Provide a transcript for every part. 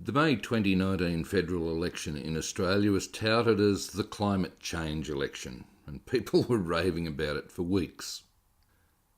The May 2019 federal election in Australia was touted as the climate change election, and people were raving about it for weeks.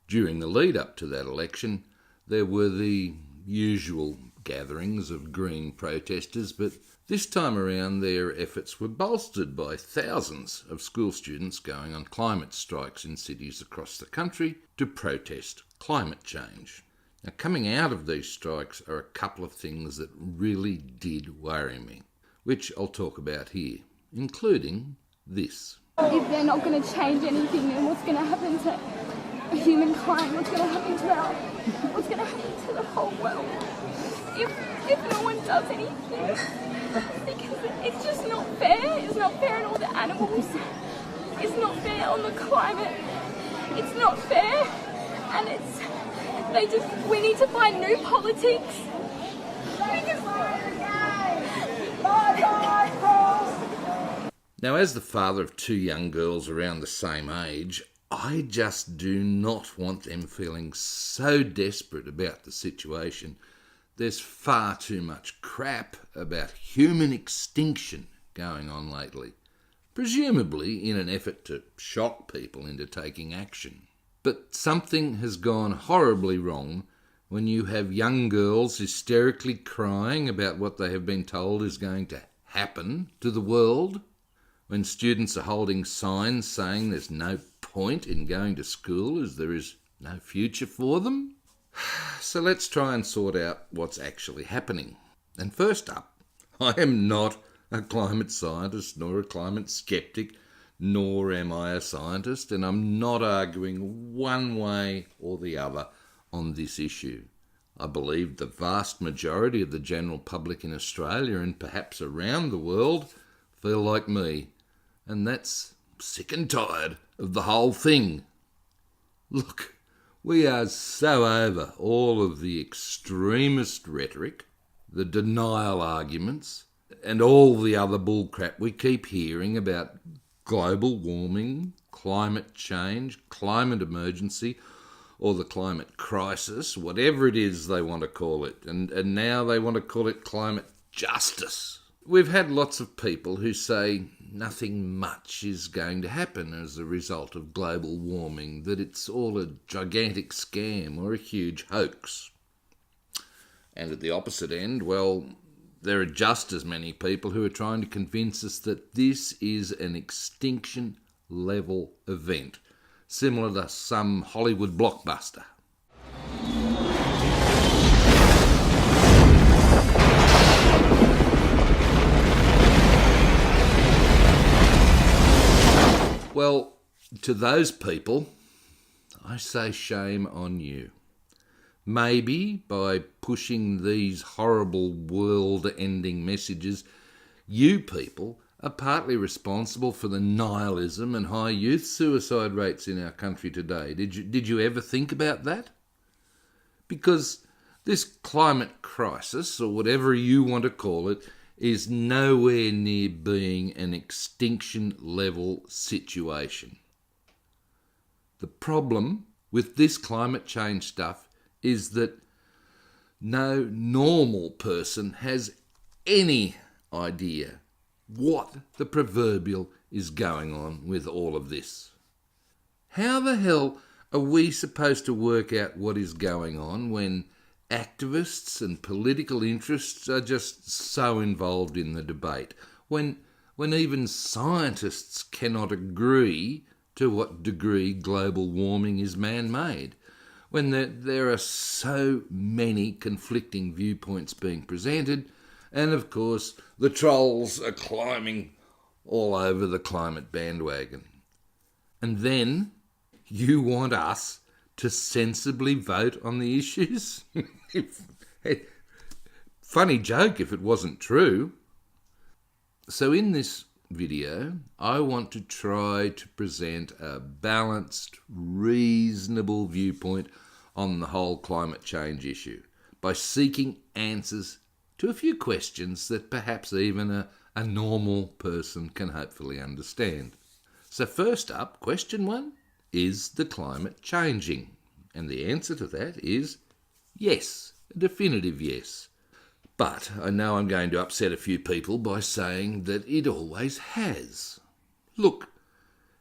During the lead up to that election, there were the usual gatherings of Green protesters, but this time around their efforts were bolstered by thousands of school students going on climate strikes in cities across the country to protest climate change. Now, coming out of these strikes are a couple of things that really did worry me, which I'll talk about here, including this. If they're not going to change anything, then what's going to happen to humankind? What's going to happen to the whole world? If no one does anything, because it's just not fair. It's not fair on all the animals. It's not fair on the climate. It's not fair, and we need to find new politics. Now, as the father of two young girls around the same age, I just do not want them feeling so desperate about the situation. There's far too much crap about human extinction going on lately, presumably in an effort to shock people into taking action. But something has gone horribly wrong when you have young girls hysterically crying about what they have been told is going to happen to the world, when students are holding signs saying there's no point in going to school as there is no future for them. So let's try and sort out what's actually happening. And first up, I am not a climate scientist nor a climate skeptic, nor am I a scientist, and I'm not arguing one way or the other on this issue. I believe the vast majority of the general public in Australia and perhaps around the world feel like me, and that's sick and tired of the whole thing. Look, we are so over all of the extremist rhetoric, the denial arguments, and all the other bullcrap we keep hearing about global warming, climate change, climate emergency, or the climate crisis, whatever it is they want to call it. And now they want to call it climate justice. We've had lots of people who say nothing much is going to happen as a result of global warming, that it's all a gigantic scam or a huge hoax. And at the opposite end, well, there are just as many people who are trying to convince us that this is an extinction-level event, similar to some Hollywood blockbuster. Well, to those people, I say shame on you. Maybe by pushing these horrible world-ending messages, you people are partly responsible for the nihilism and high youth suicide rates in our country today. Did you ever think about that? Because this climate crisis, or whatever you want to call it, is nowhere near being an extinction-level situation. The problem with this climate change stuff is that no normal person has any idea what the proverbial is going on with all of this. How the hell are we supposed to work out what is going on when activists and political interests are just so involved in the debate, when even scientists cannot agree to what degree global warming is man-made, when there are so many conflicting viewpoints being presented, and of course the trolls are climbing all over the climate bandwagon. And then you want us to sensibly vote on the issues? Funny joke if it wasn't true. So in this video, I want to try to present a balanced, reasonable viewpoint on the whole climate change issue by seeking answers to a few questions that perhaps even a normal person can hopefully understand. So first up, question 1, is the climate changing? And the answer to that is yes, a definitive yes. But I know I'm going to upset a few people by saying that it always has. Look,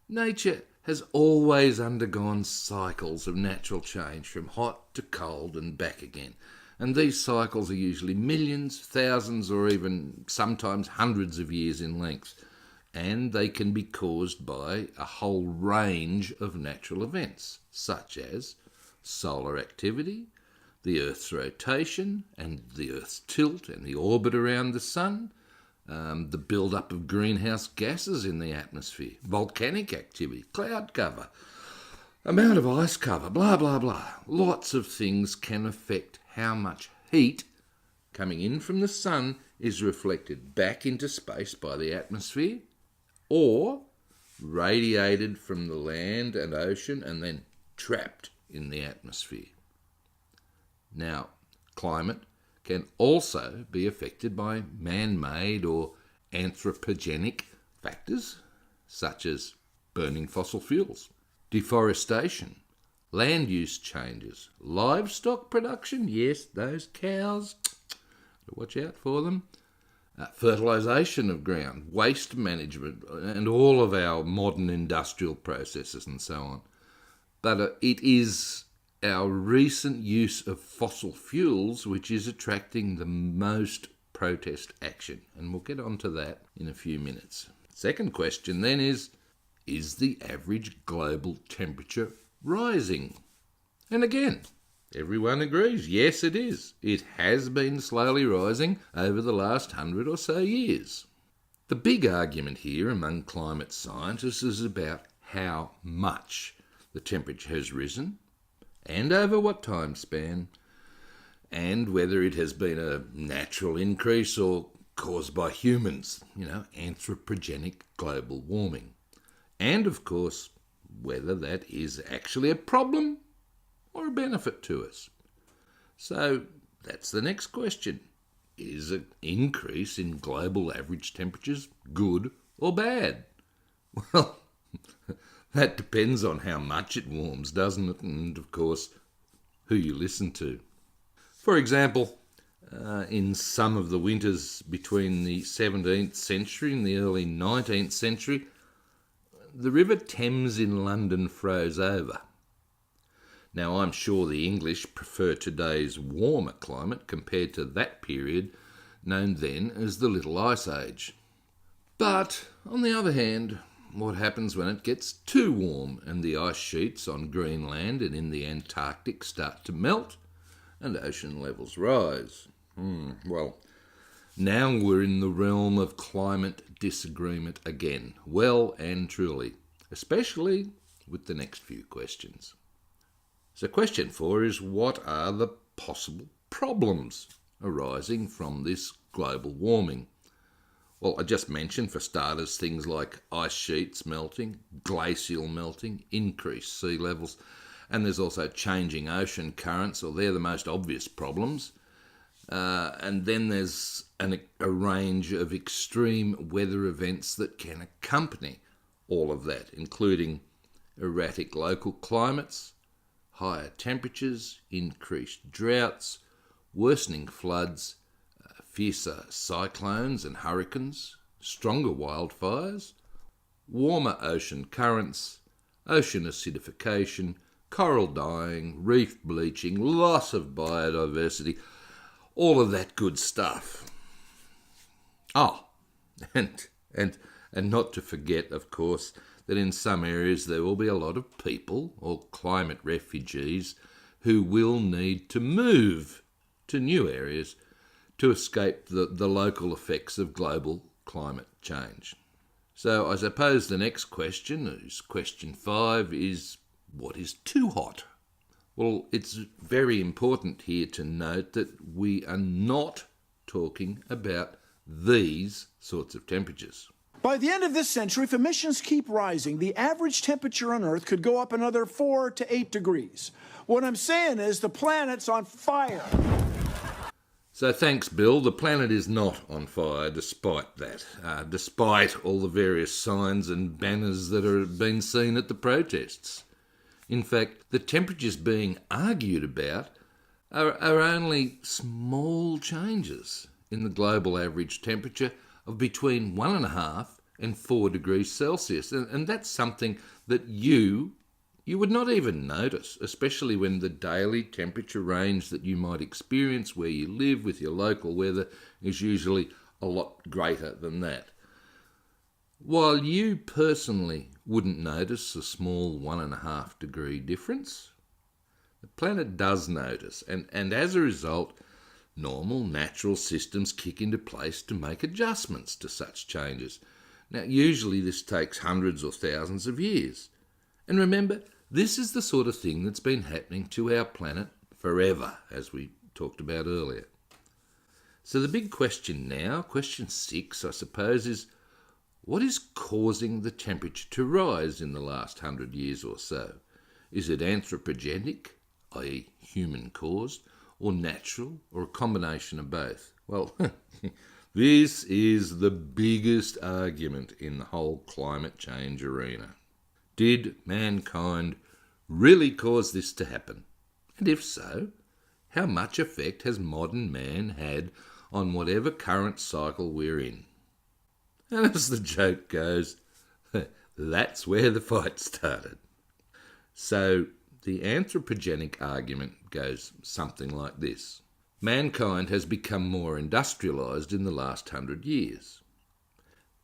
nature has always undergone cycles of natural change from hot to cold and back again. And these cycles are usually millions, thousands, or even sometimes hundreds of years in length. And they can be caused by a whole range of natural events, such as solar activity, the Earth's rotation and the Earth's tilt and the orbit around the Sun, the build-up of greenhouse gases in the atmosphere, volcanic activity, cloud cover, amount of ice cover, blah, blah, blah. Lots of things can affect how much heat coming in from the Sun is reflected back into space by the atmosphere or radiated from the land and ocean and then trapped in the atmosphere. Now, climate can also be affected by man-made or anthropogenic factors such as burning fossil fuels, deforestation, land use changes, livestock production, yes, those cows, watch out for them, fertilisation of ground, waste management, and all of our modern industrial processes and so on. But it is our recent use of fossil fuels which is attracting the most protest action, and we'll get on to that in a few minutes. Second question then is the average global temperature rising? And again, everyone agrees, yes it is. It has been slowly rising over the last 100 or so years. The big argument here among climate scientists is about how much the temperature has risen and over what time span, and whether it has been a natural increase or caused by humans, anthropogenic global warming. And of course, whether that is actually a problem or a benefit to us. So that's the next question. Is an increase in global average temperatures good or bad? Well, that depends on how much it warms, doesn't it? And, of course, who you listen to. For example, in some of the winters between the 17th century and the early 19th century, the River Thames in London froze over. Now, I'm sure the English prefer today's warmer climate compared to that period known then as the Little Ice Age. But, on the other hand, what happens when it gets too warm and the ice sheets on Greenland and in the Antarctic start to melt and ocean levels rise? Well, now we're in the realm of climate disagreement again, well and truly, especially with the next few questions. So question 4 is, what are the possible problems arising from this global warming? Well, I just mentioned, for starters, things like ice sheets melting, glacial melting, increased sea levels, and there's also changing ocean currents, or they're the most obvious problems. And then there's a range of extreme weather events that can accompany all of that, including erratic local climates, higher temperatures, increased droughts, worsening floods, fiercer cyclones and hurricanes, stronger wildfires, warmer ocean currents, ocean acidification, coral dying, reef bleaching, loss of biodiversity, all of that good stuff. Oh, and not to forget, of course, that in some areas there will be a lot of people, or climate refugees, who will need to move to new areas to escape the local effects of global climate change. So I suppose the next question, question 5, is what is too hot? Well, it's very important here to note that we are not talking about these sorts of temperatures. By the end of this century, if emissions keep rising, the average temperature on Earth could go up another 4 to 8 degrees. What I'm saying is the planet's on fire. So thanks, Bill. The planet is not on fire despite that, despite all the various signs and banners that are being seen at the protests. In fact, the temperatures being argued about are only small changes in the global average temperature of between 1.5 and 4 degrees Celsius. And that's something that you would not even notice, especially when the daily temperature range that you might experience where you live with your local weather is usually a lot greater than that. While you personally wouldn't notice a small 1.5 degree difference, the planet does notice, and as a result, normal natural systems kick into place to make adjustments to such changes. Now, usually this takes hundreds or thousands of years. And remember, this is the sort of thing that's been happening to our planet forever, as we talked about earlier. So the big question now, question 6, I suppose, is what is causing the temperature to rise in the last 100 years or so? Is it anthropogenic, i.e. human-caused, or natural, or a combination of both? Well, this is the biggest argument in the whole climate change arena. Did mankind really cause this to happen? And if so, how much effect has modern man had on whatever current cycle we're in? And as the joke goes, that's where the fight started. So the anthropogenic argument goes something like this. Mankind has become more industrialised in the last 100 years.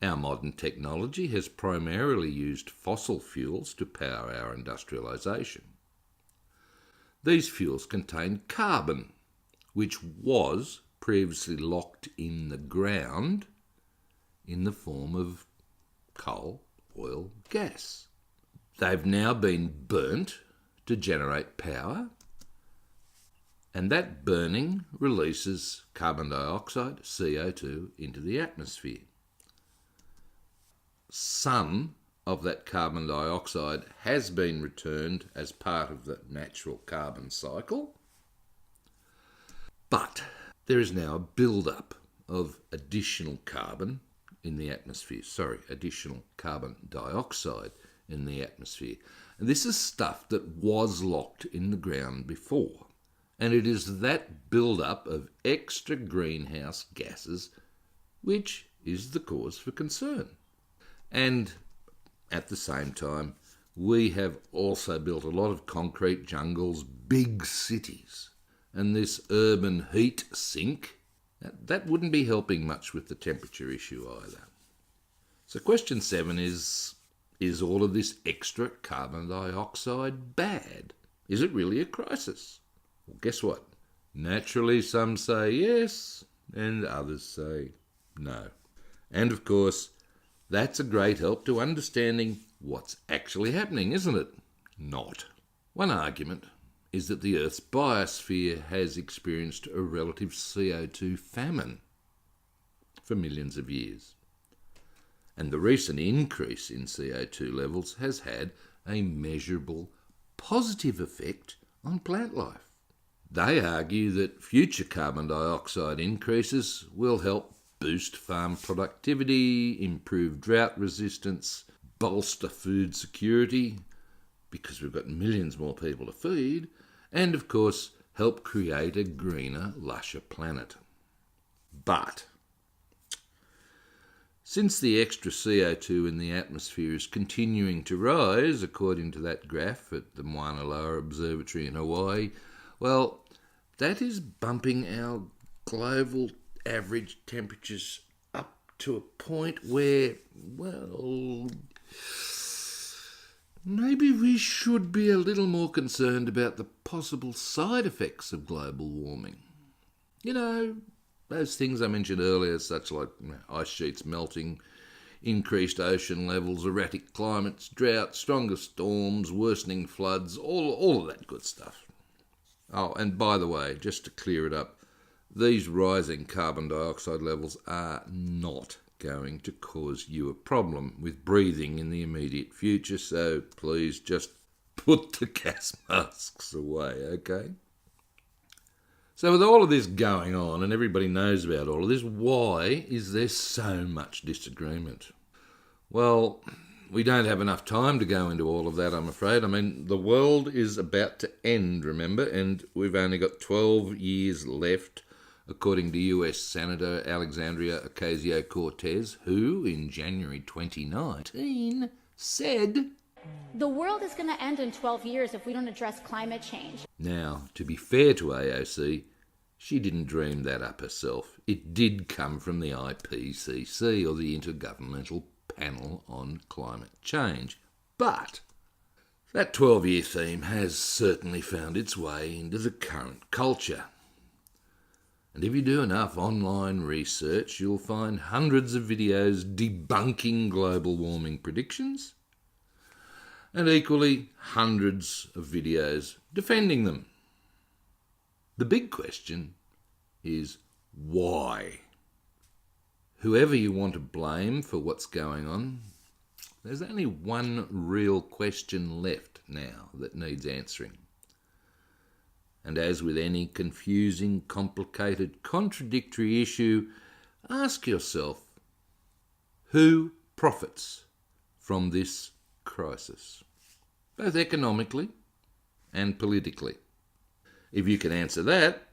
Our modern technology has primarily used fossil fuels to power our industrialisation. These fuels contain carbon, which was previously locked in the ground in the form of coal, oil, gas. They've now been burnt to generate power, and that burning releases carbon dioxide, CO2, into the atmosphere. Some of that carbon dioxide has been returned as part of the natural carbon cycle, but there is now a build-up of additional carbon in the atmosphere. Additional carbon dioxide in the atmosphere. And this is stuff that was locked in the ground before. And it is that build-up of extra greenhouse gases which is the cause for concern. And at the same time, we have also built a lot of concrete jungles, big cities. And this urban heat sink, that wouldn't be helping much with the temperature issue either. So question 7 is all of this extra carbon dioxide bad? Is it really a crisis? Well, guess what? Naturally, some say yes, and others say no. And of course, that's a great help to understanding what's actually happening, isn't it? Not. One argument is that the Earth's biosphere has experienced a relative CO2 famine for millions of years. And the recent increase in CO2 levels has had a measurable positive effect on plant life. They argue that future carbon dioxide increases will help boost farm productivity, improve drought resistance, bolster food security, because we've got millions more people to feed, and of course help create a greener, lusher planet. But since the extra CO2 in the atmosphere is continuing to rise, according to that graph at the Mauna Loa Observatory in Hawaii, well, that is bumping our global average temperatures up to a point where, well, maybe we should be a little more concerned about the possible side effects of global warming. You know, those things I mentioned earlier, such like ice sheets melting, increased ocean levels, erratic climates, droughts, stronger storms, worsening floods, all of that good stuff. Oh, and by the way, just to clear it up, these rising carbon dioxide levels are not going to cause you a problem with breathing in the immediate future, so please just put the gas masks away, okay? So with all of this going on, and everybody knows about all of this, why is there so much disagreement? Well, we don't have enough time to go into all of that, I'm afraid. I mean, the world is about to end, remember, and we've only got 12 years left, according to US Senator Alexandria Ocasio-Cortez, who, in January 2019, said, "The world is going to end in 12 years if we don't address climate change." Now, to be fair to AOC, she didn't dream that up herself. It did come from the IPCC, or the Intergovernmental Panel on Climate Change. But that 12-year theme has certainly found its way into the current culture. And if you do enough online research, you'll find hundreds of videos debunking global warming predictions, and equally hundreds of videos defending them. The big question is why? Whoever you want to blame for what's going on, there's only one real question left now that needs answering. And as with any confusing, complicated, contradictory issue, ask yourself, who profits from this crisis, both economically and politically? If you can answer that,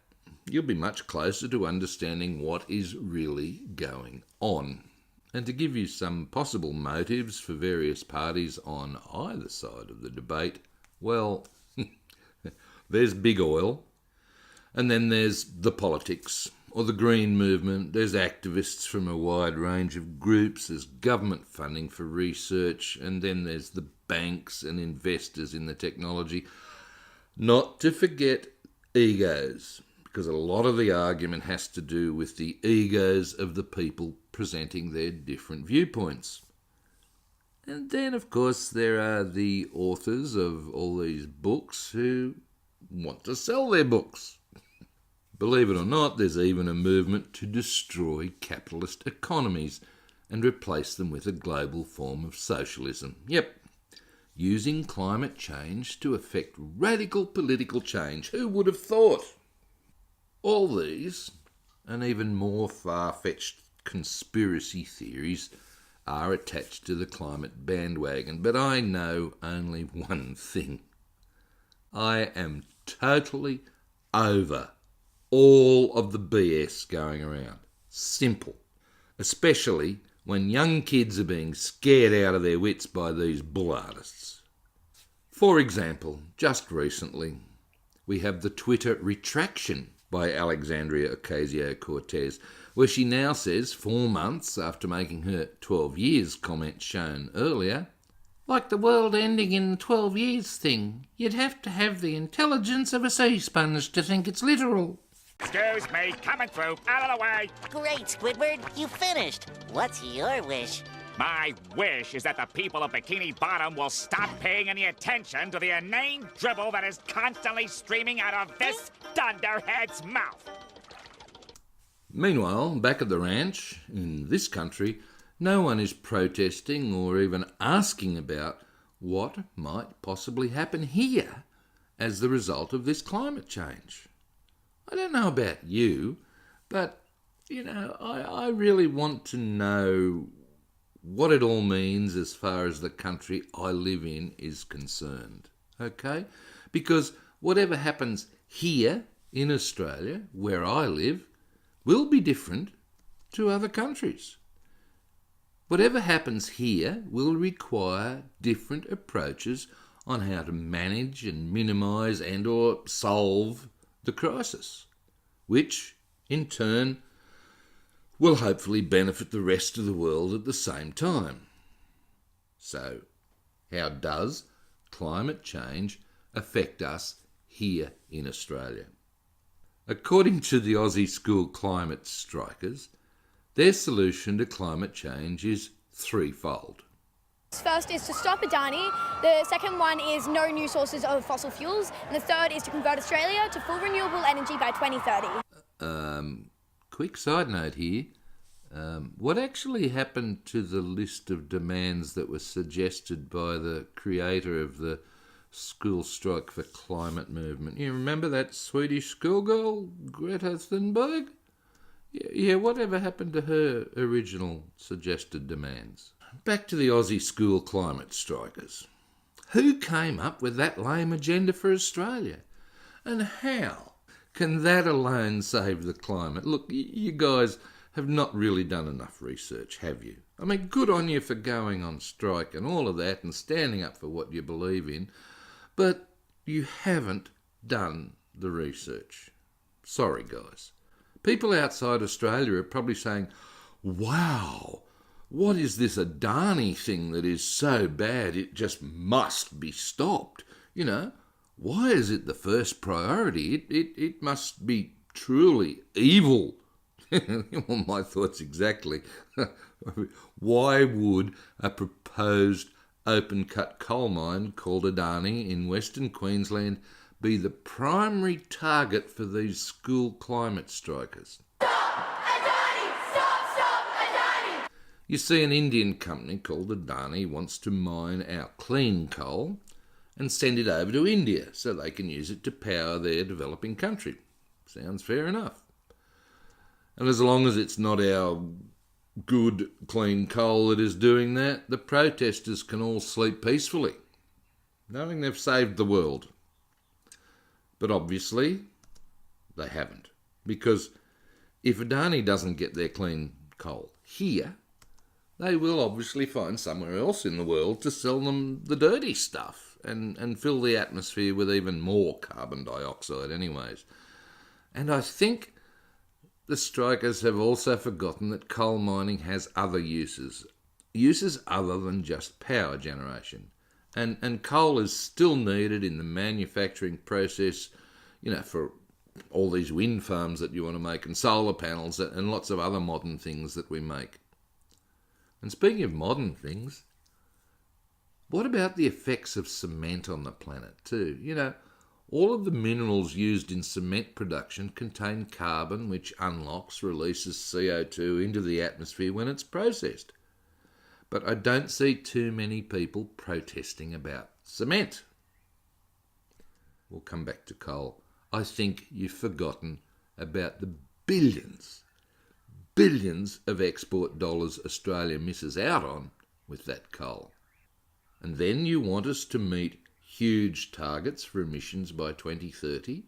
you'll be much closer to understanding what is really going on. And to give you some possible motives for various parties on either side of the debate, well, there's big oil, and then there's the politics, or the green movement, there's activists from a wide range of groups, there's government funding for research, and then there's the banks and investors in the technology. Not to forget egos, because a lot of the argument has to do with the egos of the people presenting their different viewpoints. And then, of course, there are the authors of all these books who want to sell their books. Believe it or not, there's even a movement to destroy capitalist economies and replace them with a global form of socialism. Yep, using climate change to effect radical political change. Who would have thought? All these, and even more far-fetched conspiracy theories, are attached to the climate bandwagon. But I know only one thing. I am totally over all of the BS going around. Simple. Especially when young kids are being scared out of their wits by these bull artists. For example, just recently, we have the Twitter retraction by Alexandria Ocasio-Cortez, where she now says, 4 months after making her 12 years comment shown earlier, "Like the world ending in 12 years thing, you'd have to have the intelligence of a sea sponge to think it's literal." Excuse me, coming through, out of the way. Great, Squidward, you finished. What's your wish? My wish is that the people of Bikini Bottom will stop paying any attention to the inane dribble that is constantly streaming out of this dunderhead's mouth. Meanwhile, back at the ranch, in this country, no one is protesting or even asking about what might possibly happen here as the result of this climate change. I don't know about you, but, I really want to know what it all means as far as the country I live in is concerned, okay? Because whatever happens here in Australia, where I live, will be different to other countries. Whatever happens here will require different approaches on how to manage and minimise and or solve the crisis, which, in turn, will hopefully benefit the rest of the world at the same time. So, how does climate change affect us here in Australia? According to the Aussie School Climate Strikers, their solution to climate change is threefold. First is to stop Adani, the second one is no new sources of fossil fuels, and the third is to convert Australia to full renewable energy by 2030. Quick side note here. What actually happened to the list of demands that was suggested by the creator of the School Strike for Climate movement? You remember that Swedish schoolgirl, Greta Thunberg? Yeah, whatever happened to her original suggested demands? back to the Aussie school climate strikers. Who came up with that lame agenda for Australia? And how can that alone save the climate? Look, you guys have not really done enough research, have you? I mean, good on you for going on strike and all of that and standing up for what you believe in, but you haven't done the research. Sorry, guys. People outside Australia are probably saying, wow, what is this Adani thing that is so bad it just must be stopped? You know, why is it the first priority? It must be truly evil. Well, my thoughts exactly. Why would a proposed open-cut coal mine called Adani in Western Queensland be the primary target for these school climate strikers? Stop Adani! Stop Adani! You see, an Indian company called Adani wants to mine our clean coal and send it over to India so they can use it to power their developing country. Sounds fair enough. And as long as it's not our good, clean coal that is doing that, the protesters can all sleep peacefully, knowing they've saved the world. But obviously, they haven't. Because if Adani doesn't get their clean coal here, they will obviously find somewhere else in the world to sell them the dirty stuff and fill the atmosphere with even more carbon dioxide anyways. And I think the strikers have also forgotten that coal mining has other uses other than just power generation. And coal is still needed in the manufacturing process, you know, for all these wind farms that you want to make and solar panels and lots of other modern things that we make. And speaking of modern things, what about the effects of cement on the planet too? You know, all of the minerals used in cement production contain carbon, which unlocks, releases CO2 into the atmosphere when it's processed. But I don't see too many people protesting about cement. We'll come back to coal. I think you've forgotten about the billions of export dollars Australia misses out on with that coal. And then you want us to meet huge targets for emissions by 2030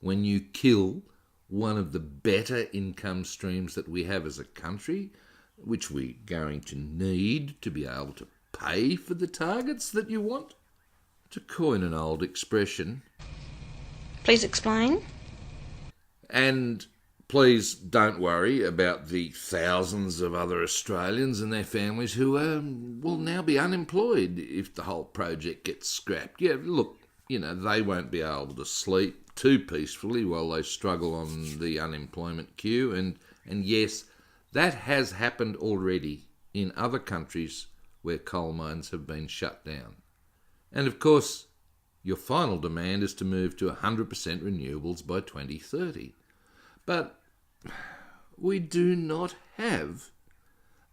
when you kill one of the better income streams that we have as a country, which we're going to need to be able to pay for the targets that you want? To coin an old expression. Please explain. And please don't worry about the thousands of other Australians and their families who will now be unemployed if the whole project gets scrapped. Yeah, look, you know, they won't be able to sleep too peacefully while they struggle on the unemployment queue. And yes, that has happened already in other countries where coal mines have been shut down. And of course, your final demand is to move to 100% renewables by 2030. But we do not have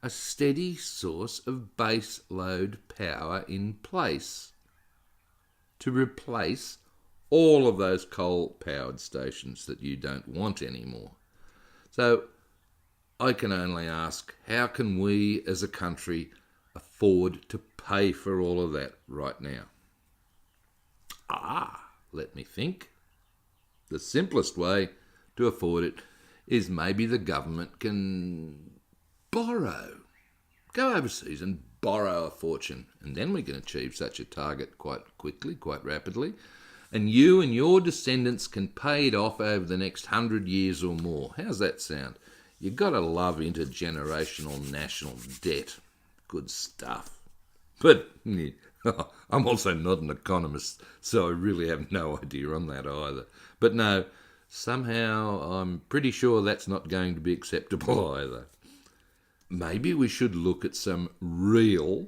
a steady source of base load power in place to replace all of those coal-powered stations that you don't want anymore. So I can only ask, how can we as a country afford to pay for all of that right now? Let me think. The simplest way to afford it is maybe the government can borrow. Go overseas and borrow a fortune, and then we can achieve such a target quite quickly, quite rapidly. And you and your descendants can pay it off over the next 100 years or more. How's that sound? You've got to love intergenerational national debt. Good stuff. But I'm also not an economist, so I really have no idea on that either. But no, somehow I'm pretty sure that's not going to be acceptable either. Maybe we should look at some real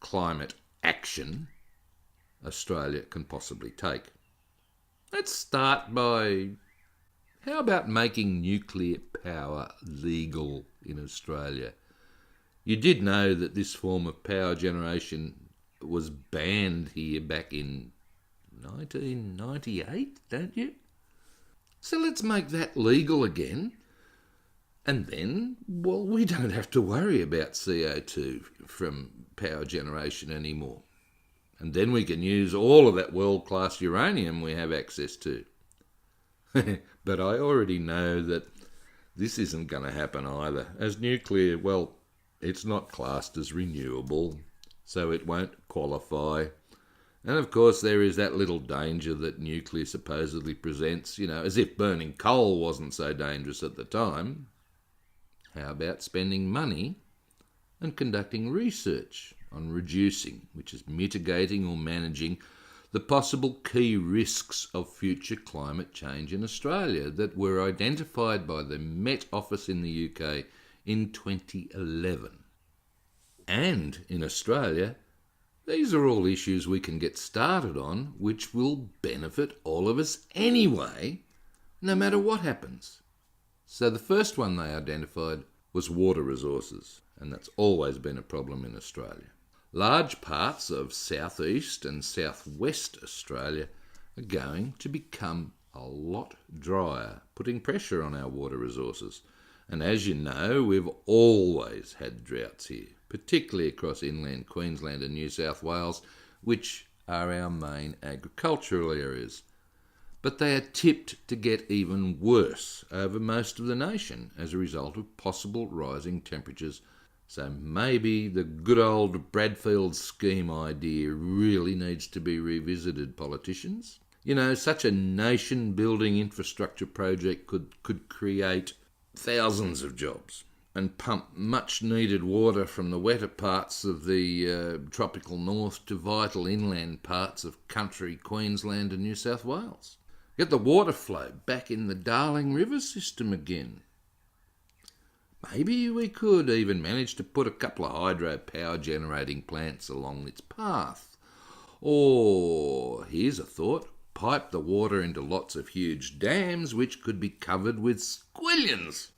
climate action Australia can possibly take. Let's start by, how about making nuclear power legal in Australia? You did know that this form of power generation was banned here back in 1998, don't you? So let's make that legal again. And then, well, we don't have to worry about CO2 from power generation anymore. And then we can use all of that world-class uranium we have access to. But I already know that this isn't going to happen either, as nuclear, well, it's not classed as renewable, so it won't qualify. And of course there is that little danger that nuclear supposedly presents, as if burning coal wasn't so dangerous at the time. How about spending money and conducting research on reducing, which is mitigating or managing, the possible key risks of future climate change in Australia that were identified by the Met Office in the UK in 2011. And in Australia, these are all issues we can get started on, which will benefit all of us anyway, no matter what happens. So the first one they identified was water resources, and that's always been a problem in Australia. Large parts of southeast and southwest Australia are going to become a lot drier, putting pressure on our water resources. And as you know, we've always had droughts here, particularly across inland Queensland and New South Wales, which are our main agricultural areas. But they are tipped to get even worse over most of the nation as a result of possible rising temperatures. So maybe the good old Bradfield scheme idea really needs to be revisited, politicians. Such a nation-building infrastructure project could create thousands of jobs and pump much-needed water from the wetter parts of the tropical north to vital inland parts of country Queensland and New South Wales. Get the water flow back in the Darling River system again. Maybe we could even manage to put a couple of hydropower generating plants along its path. Or, here's a thought, pipe the water into lots of huge dams which could be covered with squillions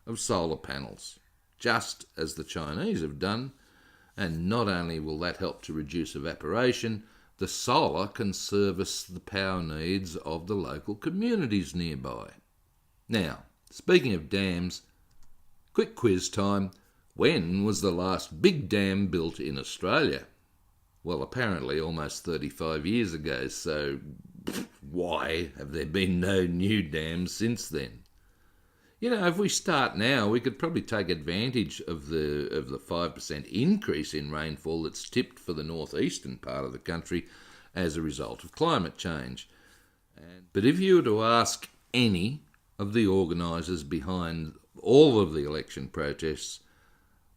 of solar panels, just as the Chinese have done. And not only will that help to reduce evaporation, the solar can service the power needs of the local communities nearby. Now, speaking of dams, quick quiz time. When was the last big dam built in Australia? Well, apparently almost 35 years ago, so why have there been no new dams since then? If we start now, we could probably take advantage of the 5% increase in rainfall that's tipped for the northeastern part of the country as a result of climate change. But if you were to ask any of the organisers behind all of the election protests,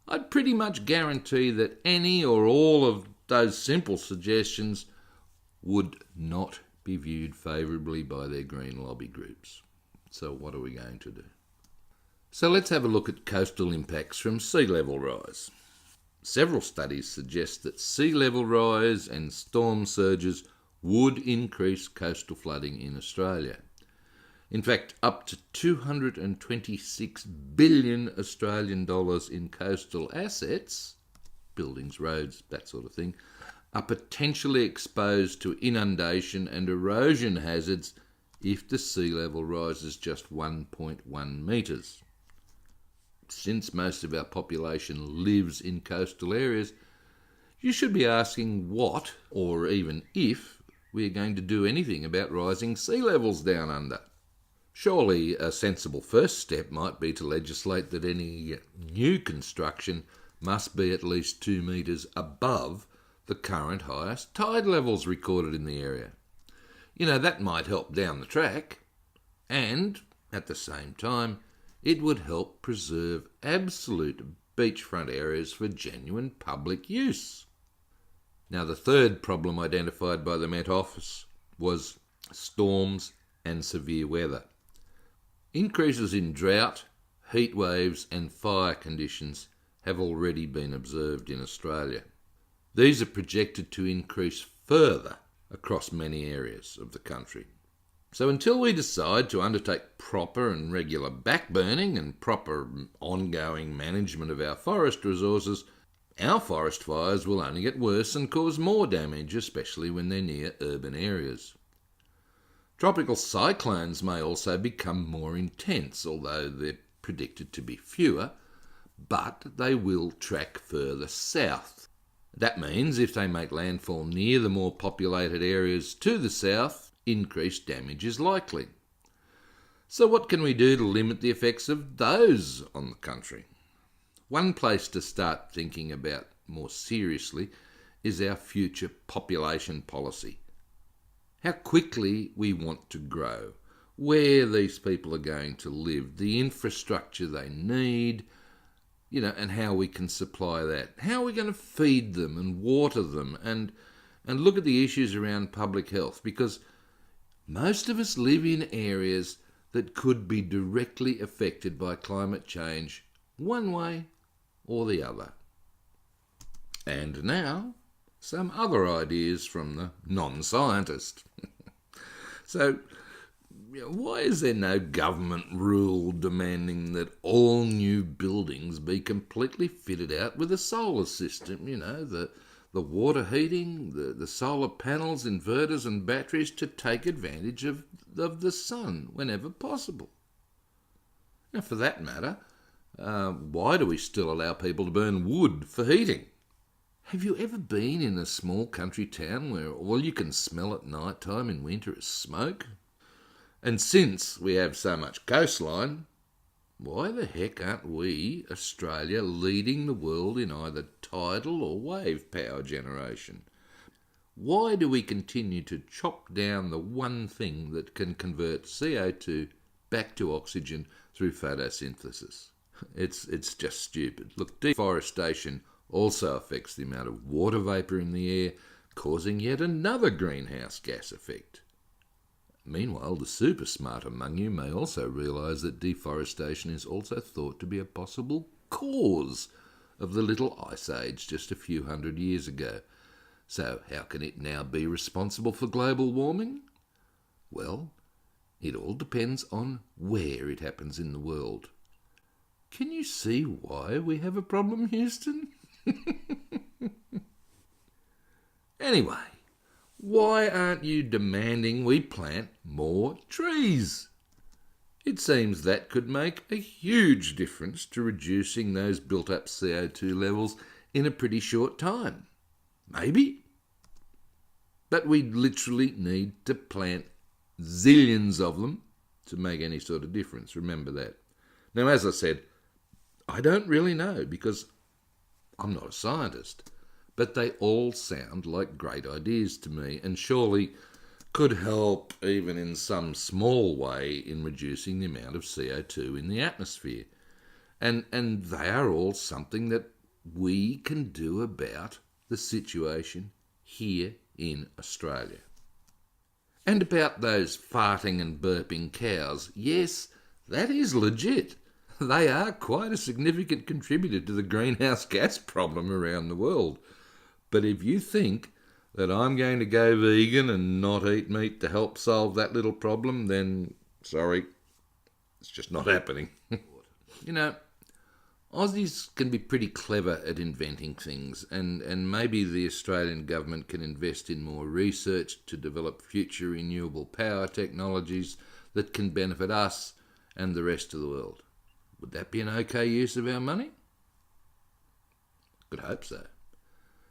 I'd pretty much guarantee that any or all of those simple suggestions would not be viewed favourably by their green lobby groups. So what are we going to do? So let's have a look at coastal impacts from sea level rise. Several studies suggest that sea level rise and storm surges would increase coastal flooding in Australia. In fact, up to 226 billion Australian dollars in coastal assets, buildings, roads, that sort of thing, are potentially exposed to inundation and erosion hazards if the sea level rises just 1.1 metres. Since most of our population lives in coastal areas, you should be asking what, or even if, we are going to do anything about rising sea levels down under. Surely a sensible first step might be to legislate that any new construction must be at least 2 metres above the current highest tide levels recorded in the area. That might help down the track, and at the same time, it would help preserve absolute beachfront areas for genuine public use. Now, the third problem identified by the Met Office was storms and severe weather. Increases in drought, heat waves and fire conditions have already been observed in Australia. These are projected to increase further across many areas of the country. So until we decide to undertake proper and regular backburning and proper ongoing management of our forest resources, our forest fires will only get worse and cause more damage, especially when they're near urban areas. Tropical cyclones may also become more intense, although they're predicted to be fewer, but they will track further south. That means if they make landfall near the more populated areas to the south, increased damage is likely. So what can we do to limit the effects of those on the country? One place to start thinking about more seriously is our future population policy. How quickly we want to grow, where these people are going to live, the infrastructure they need, and how we can supply that. How are we going to feed them and water them and look at the issues around public health, because most of us live in areas that could be directly affected by climate change one way or the other. And now, some other ideas from the non-scientist. So, why is there no government rule demanding that all new buildings be completely fitted out with a solar system? The water heating, the solar panels, inverters and batteries to take advantage of the sun whenever possible. Now, for that matter, why do we still allow people to burn wood for heating? Have you ever been in a small country town where all you can smell at night time in winter is smoke? And since we have so much coastline, why the heck aren't we, Australia, leading the world in either tidal or wave power generation? Why do we continue to chop down the one thing that can convert CO2 back to oxygen through photosynthesis? It's just stupid. Look, deforestation also affects the amount of water vapour in the air, causing yet another greenhouse gas effect. Meanwhile, the super smart among you may also realise that deforestation is also thought to be a possible cause of the little ice age just a few hundred years ago. So how can it now be responsible for global warming? Well, it all depends on where it happens in the world. Can you see why we have a problem, Houston? Anyway, why aren't you demanding we plant more trees? It seems that could make a huge difference to reducing those built-up CO2 levels in a pretty short time. Maybe. But we literally need to plant zillions of them to make any sort of difference. Remember that. Now, as I said, I don't really know because I'm not a scientist, but they all sound like great ideas to me and surely could help even in some small way in reducing the amount of CO2 in the atmosphere. And they are all something that we can do about the situation here in Australia. And about those farting and burping cows, yes, that is legit. They are quite a significant contributor to the greenhouse gas problem around the world. But if you think that I'm going to go vegan and not eat meat to help solve that little problem, then sorry, it's just not happening. Aussies can be pretty clever at inventing things, and maybe the Australian government can invest in more research to develop future renewable power technologies that can benefit us and the rest of the world. Would that be an okay use of our money? Could hope so.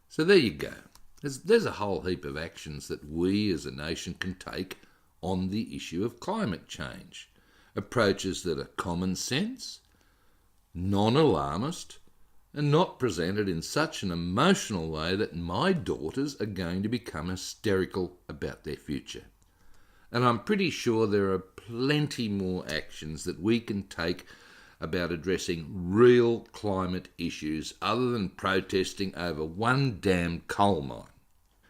So there you go. There's a whole heap of actions that we as a nation can take on the issue of climate change. Approaches that are common sense, non-alarmist, and not presented in such an emotional way that my daughters are going to become hysterical about their future. And I'm pretty sure there are plenty more actions that we can take about addressing real climate issues other than protesting over one damn coal mine.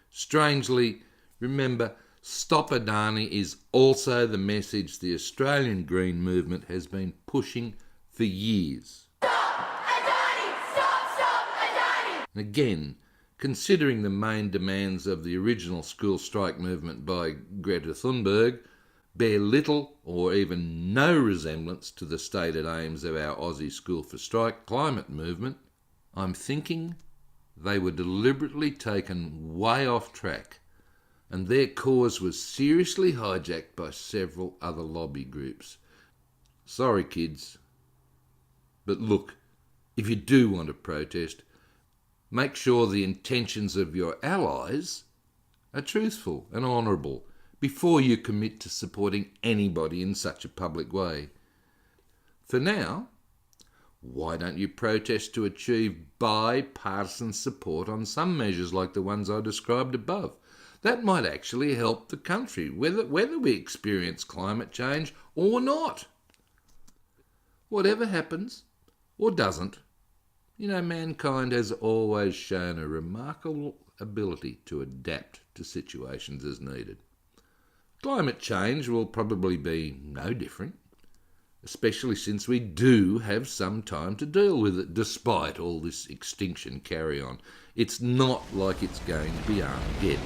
Strangely, remember, Stop Adani is also the message the Australian Green Movement has been pushing for years. Stop Adani! Stop Adani! And again, considering the main demands of the original school strike movement by Greta Thunberg bear little or even no resemblance to the stated aims of our Aussie School for Strike climate movement, I'm thinking they were deliberately taken way off track and their cause was seriously hijacked by several other lobby groups. Sorry kids, But look, if you do want to protest, make sure the intentions of your allies are truthful and honourable before you commit to supporting anybody in such a public way. For now, why don't you protest to achieve bipartisan support on some measures like the ones I described above? That might actually help the country, whether we experience climate change or not. Whatever happens, or doesn't, mankind has always shown a remarkable ability to adapt to situations as needed. Climate change will probably be no different, especially since we do have some time to deal with it, despite all this extinction carry-on. It's not like it's going to be Armageddon.